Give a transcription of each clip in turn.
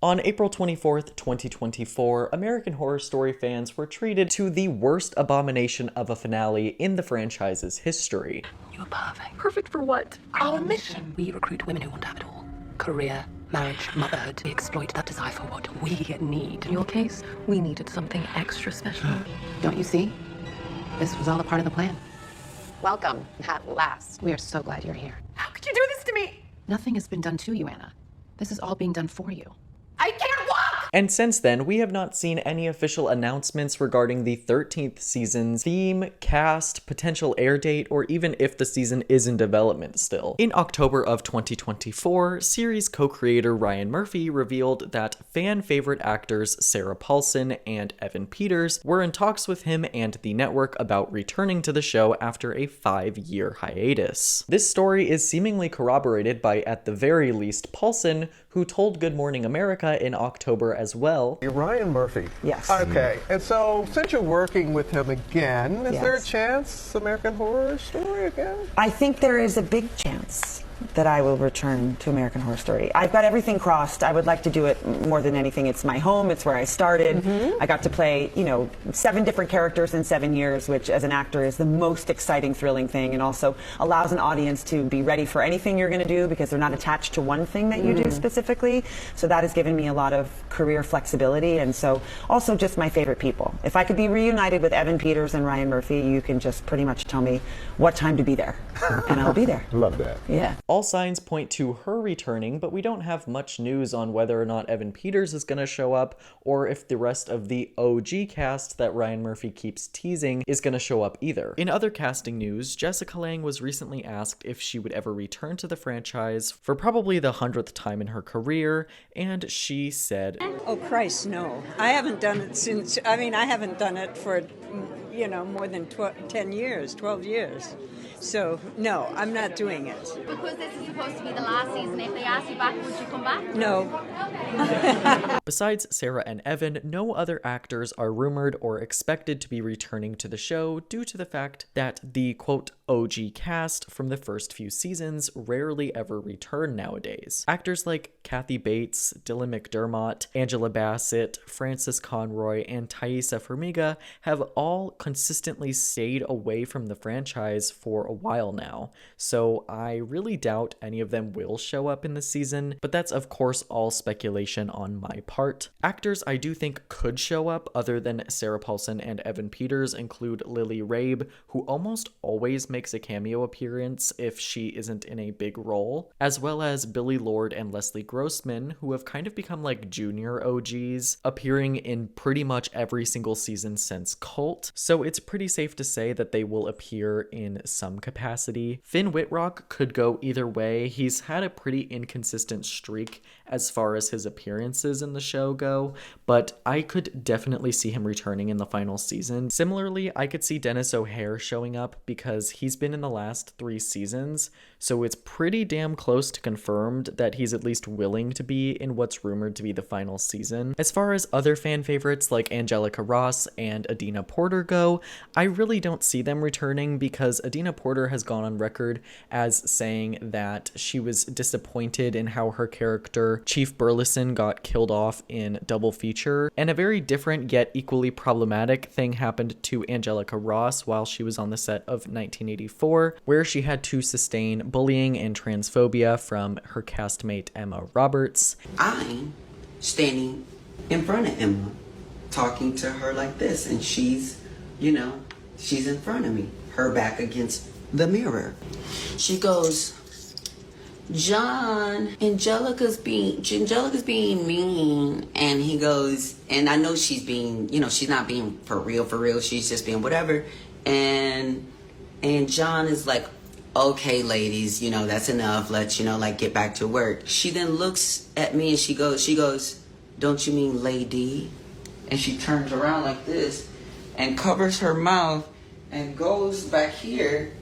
On April 24th, 2024, American Horror Story fans were treated to the worst abomination of a finale in the franchise's history. You are perfect. Perfect for what? Our mission. We recruit women who want to have it all. Career, marriage, motherhood. We exploit that desire for what we need. In your case, we needed something extra special. Don't you see? This was all a part of the plan. Welcome, at last. We are so glad you're here. How could you do this to me? Nothing has been done to you, Anna. This is all being done for you. I can't walk! And since then, we have not seen any official announcements regarding the 13th season's theme, cast, potential air date, or even if the season is in development still. In October of 2024, series co-creator Ryan Murphy revealed that fan favorite actors Sarah Paulson and Evan Peters were in talks with him and the network about returning to the show after a 5-year hiatus. This story is seemingly corroborated by, at the very least, Paulson, who told Good Morning America in October as well. You're Ryan Murphy. Yes. Okay, and so since you're working with him again, is Yes. there a chance American Horror Story again? I think there is a big chance that I will return to American Horror Story. I've got everything crossed. I would like to do it more than anything. It's my home. It's where I started. I got to play, 7 different characters in 7 years, which as an actor is the most exciting, thrilling thing, and also allows an audience to be ready for anything you're going to do because they're not attached to one thing that you do specifically. So that has given me a lot of career flexibility, and so also just my favorite people. If I could be reunited with Evan Peters and Ryan Murphy, you can just pretty much tell me what time to be there, and I'll be there. Love that. Yeah. All signs point to her returning, but we don't have much news on whether or not Evan Peters is going to show up, or if the rest of the OG cast that Ryan Murphy keeps teasing is going to show up either. In other casting news, Jessica Lange was recently asked if she would ever return to the franchise for probably the 100th time in her career, and she said, Oh, Christ, no. I haven't done it I haven't done it for, more than 10 years, 12 years. So, no, I'm not doing it. Because this is supposed to be the last season, if they ask you back, would you come back? No. Besides Sarah and Evan, no other actors are rumored or expected to be returning to the show due to the fact that the quote OG cast from the first few seasons rarely ever return nowadays. Actors like Kathy Bates, Dylan McDermott, Angela Bassett, Frances Conroy, and Thaisa Farmiga have all consistently stayed away from the franchise for a while now, so I really doubt any of them will show up in the season, but that's of course all speculation on my part. Actors I do think could show up other than Sarah Paulson and Evan Peters include Lily Rabe, who almost always makes a cameo appearance if she isn't in a big role, as well as Billy Lord and Leslie Grossman, who have kind of become like junior OGs, appearing in pretty much every single season since Cult, so it's pretty safe to say that they will appear in some capacity. Finn Wittrock could go either way. He's had a pretty inconsistent streak as far as his appearances in the show go, but I could definitely see him returning in the final season. Similarly, I could see Dennis O'Hare showing up because he's been in the last 3 seasons, so it's pretty damn close to confirmed that he's at least willing to be in what's rumored to be the final season. As far as other fan favorites like Angelica Ross and Adina Porter go, I really don't see them returning because Adina Porter has gone on record as saying that she was disappointed in how her character Chief Burleson got killed off in Double Feature, and a very different yet equally problematic thing happened to Angelica Ross while she was on the set of 1984, where she had to sustain bullying and transphobia from her castmate Emma Roberts. I'm standing in front of Emma, talking to her like this, and she's in front of me, her back against the mirror. She goes, John, Angelica's being mean. And he goes, and I know she's being, she's not being for real. She's just being whatever. And John is like, okay, ladies, that's enough. Let's, get back to work. She then looks at me and she goes, don't you mean lady? And she turns around like this and covers her mouth and goes back here,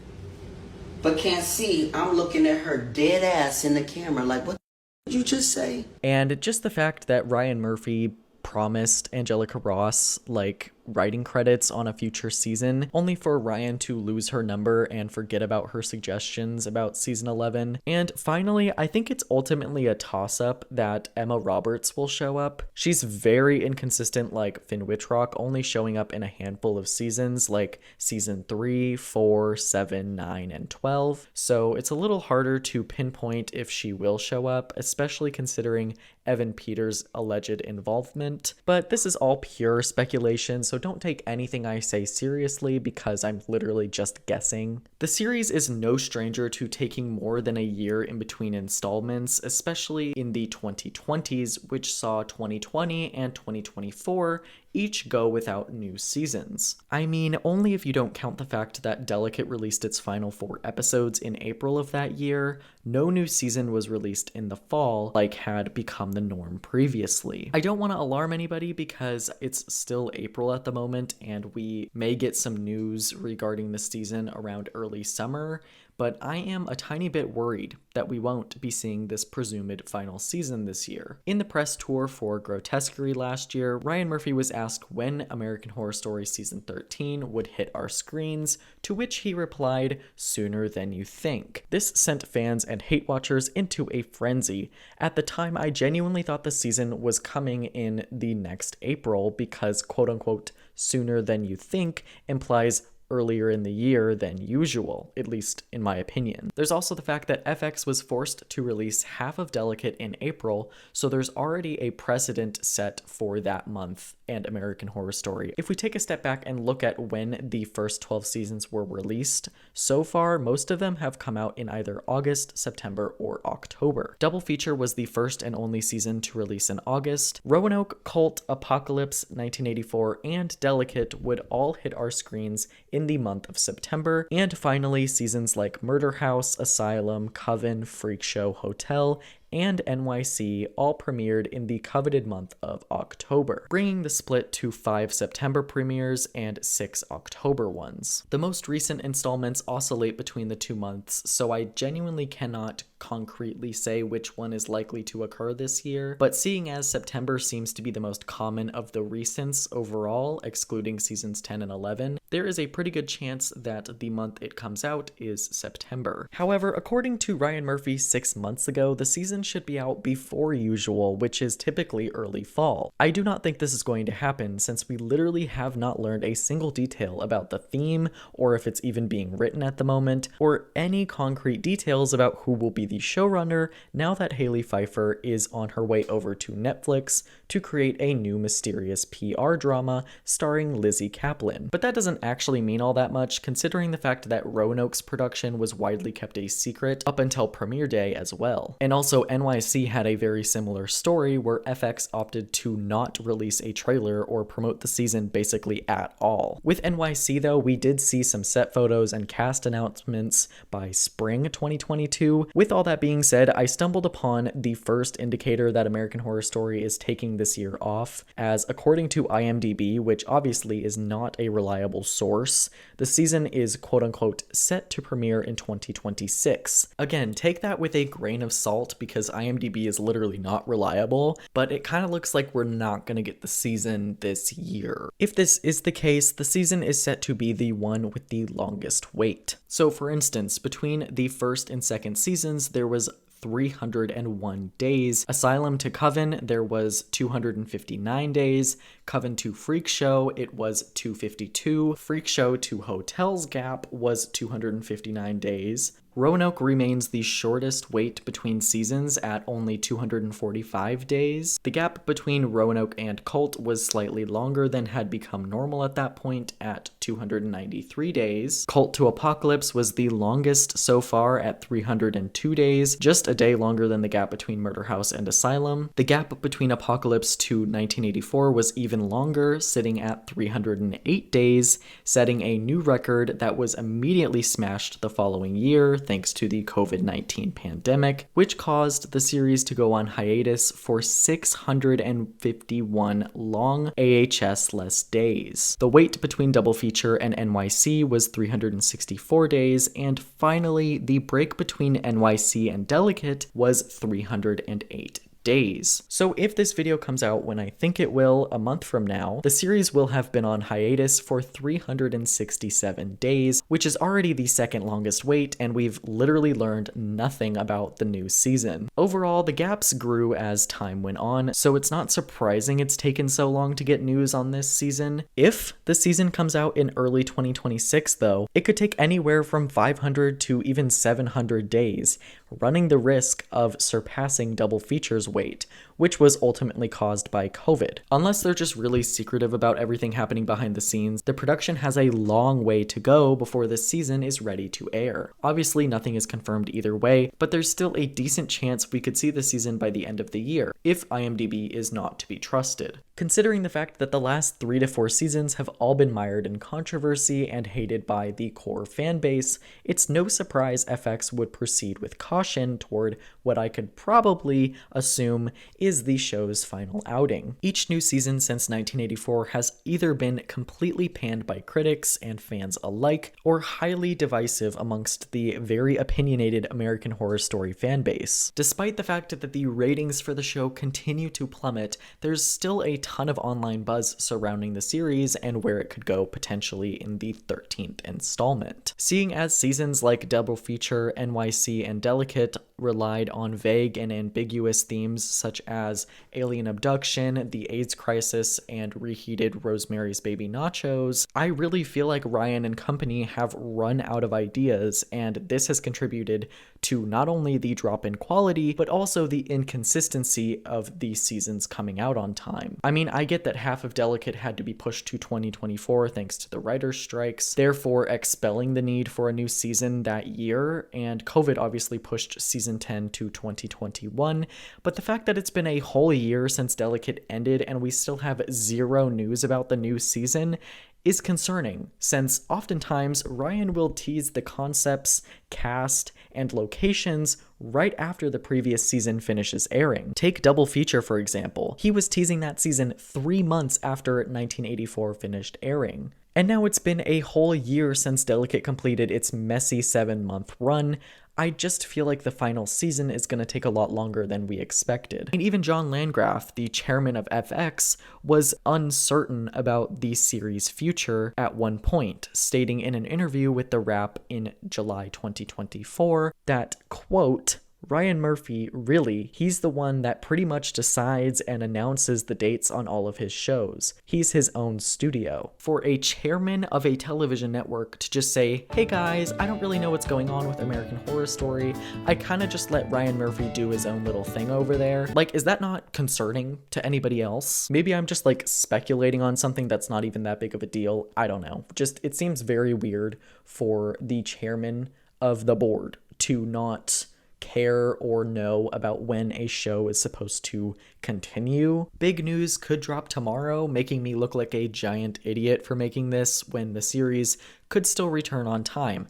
but can't see. I'm looking at her dead ass in the camera like, what did you just say? And just the fact that Ryan Murphy promised Angelica Ross, like, writing credits on a future season, only for Ryan to lose her number and forget about her suggestions about season 11. And finally, I think it's ultimately a toss-up that Emma Roberts will show up. She's very inconsistent, like Finn Wittrock, only showing up in a handful of seasons, like season 3, 4, 7, 9, and 12. So it's a little harder to pinpoint if she will show up, especially considering Evan Peters' alleged involvement. But this is all pure speculation, so don't take anything I say seriously because I'm literally just guessing. The series is no stranger to taking more than a year in between installments, especially in the 2020s, which saw 2020 and 2024 each go without new seasons. I mean, only if you don't count the fact that Delicate released its final 4 episodes in April of that year, no new season was released in the fall like had become the norm previously. I don't want to alarm anybody because it's still April at the moment and we may get some news regarding the season around early summer, but I am a tiny bit worried that we won't be seeing this presumed final season this year. In the press tour for Grotesquerie last year, Ryan Murphy was asked when American Horror Story Season 13 would hit our screens, to which he replied, "Sooner than you think." This sent fans and hate watchers into a frenzy. At the time, I genuinely thought the season was coming in the next April because quote-unquote "sooner than you think" implies earlier in the year than usual, at least in my opinion. There's also the fact that FX was forced to release half of Delicate in April, so there's already a precedent set for that month and American Horror Story. If we take a step back and look at when the first 12 seasons were released, so far most of them have come out in either August, September, or October. Double Feature was the first and only season to release in August. Roanoke, Cult, Apocalypse, 1984, and Delicate would all hit our screens in the month of September, and finally seasons like Murder House, Asylum, Coven, Freak Show, Hotel, and NYC all premiered in the coveted month of October, bringing the split to 5 September premieres and 6 October ones. The most recent installments oscillate between the 2 months, so I genuinely cannot concretely say which one is likely to occur this year, but seeing as September seems to be the most common of the recents overall, excluding seasons 10 and 11, there is a pretty good chance that the month it comes out is September. However, according to Ryan Murphy 6 months ago, the season should be out before usual, which is typically early fall. I do not think this is going to happen since we literally have not learned a single detail about the theme, or if it's even being written at the moment, or any concrete details about who will be the showrunner now that Halley Feiffer is on her way over to Netflix to create a new mysterious PR drama starring Lizzie Kaplan. But that doesn't actually mean all that much considering the fact that Roanoke's production was widely kept a secret up until premiere day as well. And also NYC had a very similar story where FX opted to not release a trailer or promote the season basically at all. With NYC though, we did see some set photos and cast announcements by spring 2022. With all that being said, I stumbled upon the first indicator that American Horror Story is taking this year off, as according to IMDb, which obviously is not a reliable source, the season is quote-unquote set to premiere in 2026. Again, take that with a grain of salt because IMDb is literally not reliable, but it kind of looks like we're not going to get the season this year. If this is the case, the season is set to be the one with the longest wait. So for instance, between the first and second seasons, there was 301 days. Asylum to Coven, there was 259 days. Coven to Freak Show, it was 252. Freak Show to Hotel's Gap was 259 days. Roanoke remains the shortest wait between seasons at only 245 days. The gap between Roanoke and Cult was slightly longer than had become normal at that point at 293 days. Cult to Apocalypse was the longest so far at 302 days, just a day longer than the gap between Murder House and Asylum. The gap between Apocalypse to 1984 was even longer, sitting at 308 days, setting a new record that was immediately smashed the following year, thanks to the COVID-19 pandemic, which caused the series to go on hiatus for 651 long AHS-less days. The wait between Double Feature and NYC was 364 days, and finally, the break between NYC and Delicate was 308 days. So if this video comes out when I think it will, a month from now, the series will have been on hiatus for 367 days, which is already the second longest wait, and we've literally learned nothing about the new season. Overall, the gaps grew as time went on, so it's not surprising it's taken so long to get news on this season. If the season comes out in early 2026 though, it could take anywhere from 500 to even 700 days, running the risk of surpassing Double Feature's wait, which was ultimately caused by COVID. Unless they're just really secretive about everything happening behind the scenes, the production has a long way to go before this season is ready to air. Obviously, nothing is confirmed either way, but there's still a decent chance we could see the season by the end of the year, if IMDb is not to be trusted. Considering the fact that the last 3 to 4 seasons have all been mired in controversy and hated by the core fan base, it's no surprise FX would proceed with caution toward what I could probably assume is the show's final outing. Each new season since 1984 has either been completely panned by critics and fans alike, or highly divisive amongst the very opinionated American Horror Story fanbase. Despite the fact that the ratings for the show continue to plummet, there's still a ton of online buzz surrounding the series and where it could go potentially in the 13th installment. Seeing as seasons like Double Feature, NYC, and Delicate relied on vague and ambiguous themes such as alien abduction, the AIDS crisis, and reheated Rosemary's Baby nachos, I really feel like Ryan and company have run out of ideas, and this has contributed to not only the drop in quality, but also the inconsistency of the seasons coming out on time. I mean, I get that half of Delicate had to be pushed to 2024 thanks to the writer's strikes, therefore expelling the need for a new season that year, and COVID obviously pushed season 10 to 2021, but the fact that it's been a whole year since Delicate ended and we still have zero news about the new season is concerning, since oftentimes Ryan will tease the concepts, cast, and locations right after the previous season finishes airing. Take Double Feature, for example. He was teasing that season 3 months after 1984 finished airing. And now it's been a whole year since Delicate completed its messy 7-month run. I just feel like the final season is going to take a lot longer than we expected. And even John Landgraf, the chairman of FX, was uncertain about the series' future at one point, stating in an interview with The Wrap in July 2024 that, quote, Ryan Murphy, really, he's the one that pretty much decides and announces the dates on all of his shows. He's his own studio. For a chairman of a television network to just say, hey guys, I don't really know what's going on with American Horror Story. I kind of just let Ryan Murphy do his own little thing over there. Like, is that not concerning to anybody else? Maybe I'm just like speculating on something that's not even that big of a deal. I don't know. Just, it seems very weird for the chairman of the board to not care or know about when a show is supposed to continue. Big news could drop tomorrow, making me look like a giant idiot for making this when the series could still return on time.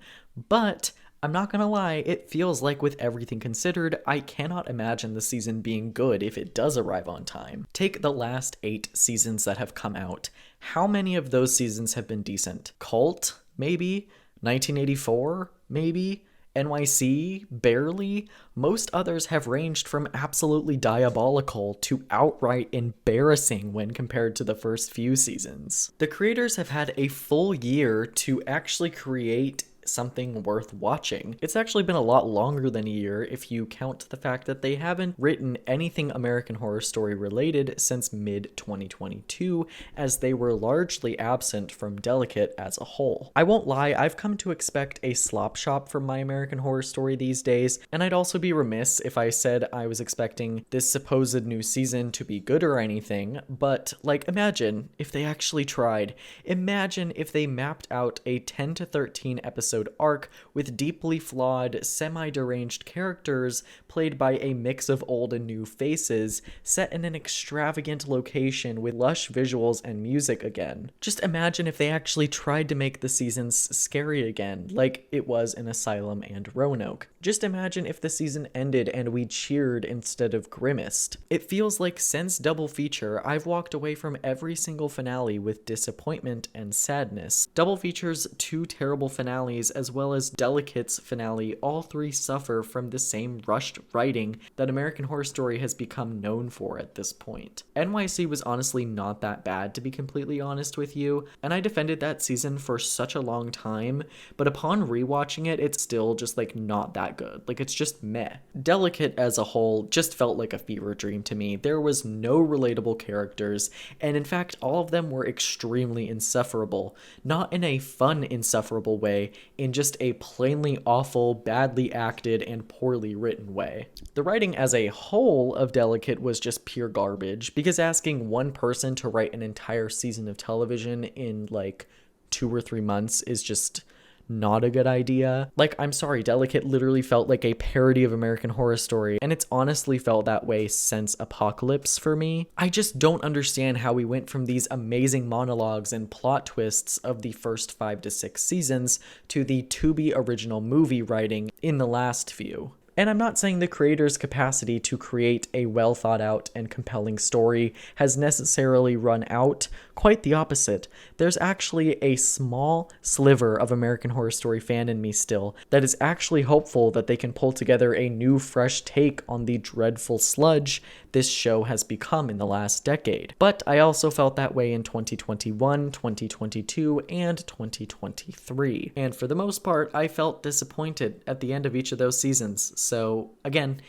But I'm not gonna lie, it feels like with everything considered, I cannot imagine the season being good if it does arrive on time. Take the last 8 seasons that have come out. How many of those seasons have been decent? Cult? Maybe? 1984? Maybe? NYC? Barely? Most others have ranged from absolutely diabolical to outright embarrassing when compared to the first few seasons. The creators have had a full year to actually create something worth watching. It's actually been a lot longer than a year if you count the fact that they haven't written anything American Horror Story related since mid-2022, as they were largely absent from Delicate as a whole. I won't lie, I've come to expect a slop shop from My American Horror Story these days, and I'd also be remiss if I said I was expecting this supposed new season to be good or anything, but like, imagine if they actually tried. Imagine if they mapped out a 10 to 13 episode arc with deeply flawed, semi-deranged characters played by a mix of old and new faces, set in an extravagant location with lush visuals and music again. Just imagine if they actually tried to make the seasons scary again, like it was in Asylum and Roanoke. Just imagine if the season ended and we cheered instead of grimaced. It feels like since Double Feature, I've walked away from every single finale with disappointment and sadness. Double Feature's 2 terrible finales finales, as well as Delicate's finale, all three suffer from the same rushed writing that American Horror Story has become known for at this point. NYC was honestly not that bad, to be completely honest with you, and I defended that season for such a long time, but upon rewatching it, it's still just like not that good. Like, it's just meh. Delicate as a whole just felt like a fever dream to me. There was no relatable characters, and in fact, all of them were extremely insufferable. Not in a fun insufferable way, in just a plainly awful, badly acted, and poorly written way. The writing as a whole of Delicate was just pure garbage, because asking one person to write an entire season of television in like 2 or 3 months is just not a good idea. Like, I'm sorry, Delicate literally felt like a parody of American Horror Story, and it's honestly felt that way since Apocalypse for me. I just don't understand how we went from these amazing monologues and plot twists of the first 5 to 6 seasons to the to-be original movie writing in the last few. And I'm not saying the creator's capacity to create a well thought out and compelling story has necessarily run out. Quite the opposite. There's actually a small sliver of American Horror Story fan in me still that is actually hopeful that they can pull together a new, fresh take on the dreadful sludge this show has become in the last decade. But I also felt that way in 2021, 2022, and 2023. And for the most part, I felt disappointed at the end of each of those seasons. So again,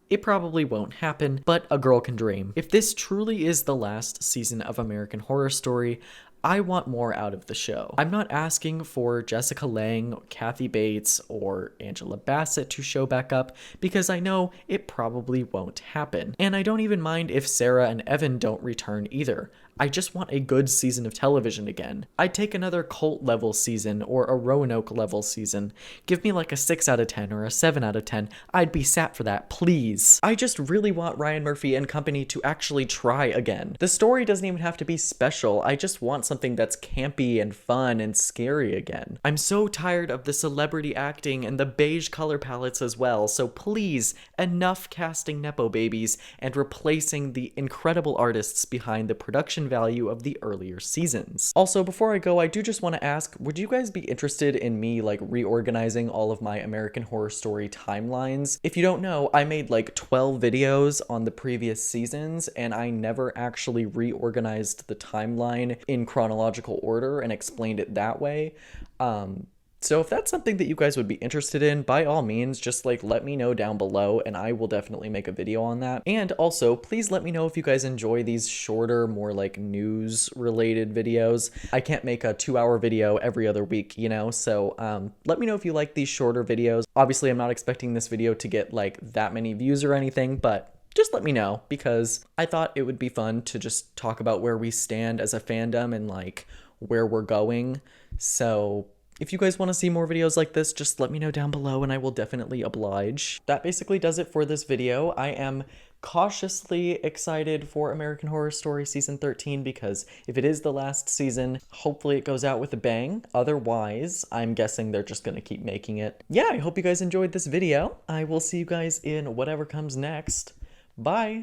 it probably won't happen, but a girl can dream. If this truly is the last season of American Horror Story, I want more out of the show. I'm not asking for Jessica Lange, Kathy Bates, or Angela Bassett to show back up, because I know it probably won't happen. And I don't even mind if Sarah and Evan don't return either. I just want a good season of television again. I'd take another Cult level season or a Roanoke level season. Give me like a 6 out of 10 or a 7 out of 10. I'd be sat for that, please. I just really want Ryan Murphy and company to actually try again. The story doesn't even have to be special. I just want something that's campy and fun and scary again. I'm so tired of the celebrity acting and the beige color palettes as well, so please, enough casting Nepo babies and replacing the incredible artists behind the production value of the earlier seasons. Also, before I go, I do just want to ask, would you guys be interested in me like reorganizing all of my American Horror Story timelines? If you don't know, I made like 12 videos on the previous seasons, and I never actually reorganized the timeline in chronological order and explained it that way. So if that's something that you guys would be interested in, by all means, just like let me know down below and I will definitely make a video on that. And also, please let me know if you guys enjoy these shorter, more like news related videos. I can't make a 2-hour video every other week, you know? So let me know if you like these shorter videos. Obviously, I'm not expecting this video to get like that many views or anything, but just let me know, because I thought it would be fun to just talk about where we stand as a fandom and like where we're going. So if you guys want to see more videos like this, just let me know down below and I will definitely oblige. That basically does it for this video. I am cautiously excited for American Horror Story Season 13, because if it is the last season, hopefully it goes out with a bang. Otherwise, I'm guessing they're just going to keep making it. Yeah, I hope you guys enjoyed this video. I will see you guys in whatever comes next. Bye!